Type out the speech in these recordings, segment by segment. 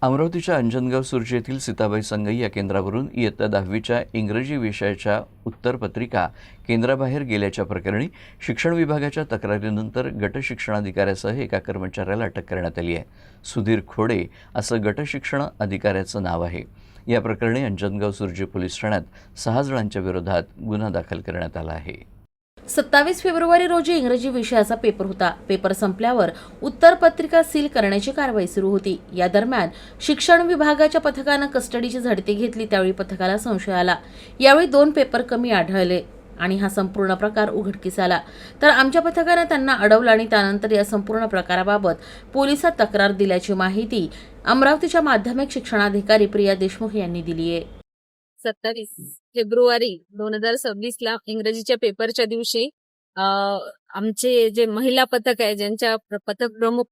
अमरावतीच्या अंजनगाव सुर्जी येथील सीताबाई संगई या केंद्रावरून इयत्ता 10वीच्या इंग्रजी विषयाच्या उत्तरपत्रिका केंद्राबाहेर गेल्याच्या प्रकरणी शिक्षण विभागाच्या तक्रारीनंतर गट शिक्षणाधिकाऱ्यासह एका कर्मचाऱ्याला अटक करण्यात आली आहे. सुधीर खोडे असं गट शिक्षण अधिकाऱ्याचं नाव आहे. या प्रकरणी अंजनगाव सुर्जी पोलीस ठाण्यात 6 जणांच्या विरोधात गुन्हा दाखल करण्यात आला आहे. 27 फेब्रुवारी रोजी इंग्रजी विषयाचा पेपर होता. पेपर संपल्यावर उत्तरपत्रिका सील करण्याची कारवाई सुरू होती. या दरम्यान शिक्षण विभागाच्या पथकानं कस्टडीची झडती घेतली. त्यावेळी पथकाला संशय आला. यावेळी 2 पेपर कमी आढळले आणि हा संपूर्ण प्रकार उघडकीस आला. तर आमच्या पथकानं त्यांना अडवलं आणि त्यानंतर या संपूर्ण प्रकाराबाबत पोलिसात तक्रार दिल्याची माहिती अमरावतीच्या माध्यमिक शिक्षणाधिकारी प्रिया देशमुख यांनी दिली आहे. 27 फेब्रुवारी 2026 इंग्रजीच्या पेपरच्या दिवशी आमचे जे महिला पथक आहे, ज्यांच्या पथक प्रमुख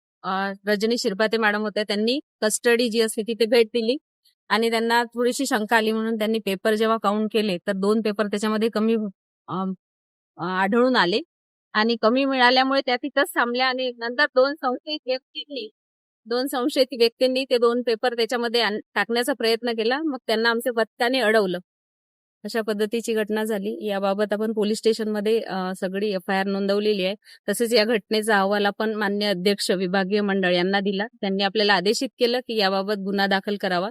रजनी शिरभाते मॅडम होत्या, त्यांनी कस्टडी जी असते तिथे भेट दिली आणि त्यांना थोडीशी शंका आली म्हणून त्यांनी पेपर जेव्हा काउंट केले तर 2 पेपर त्याच्यामध्ये कमी आढळून आले आणि कमी मिळाल्यामुळे त्या तिथंच थांबल्या आणि नंतर 2 संशयित व्यक्तींनी ते 2 पेपर त्याच्यामध्ये टाकण्याचा प्रयत्न केला. मग त्यांना आमच्या पथकाने अडवलं. अशा पद्धतीची घटना झाली. याबाबत आपण पोलीस स्टेशनमध्ये सगळी FIR नोंदवलेली आहे. तसेच या घटनेचा अहवाल आपण मान्य अध्यक्ष विभागीय मंडळ यांना दिला. त्यांनी आपल्याला आदेशित केलं की याबाबत गुन्हा दाखल करावा.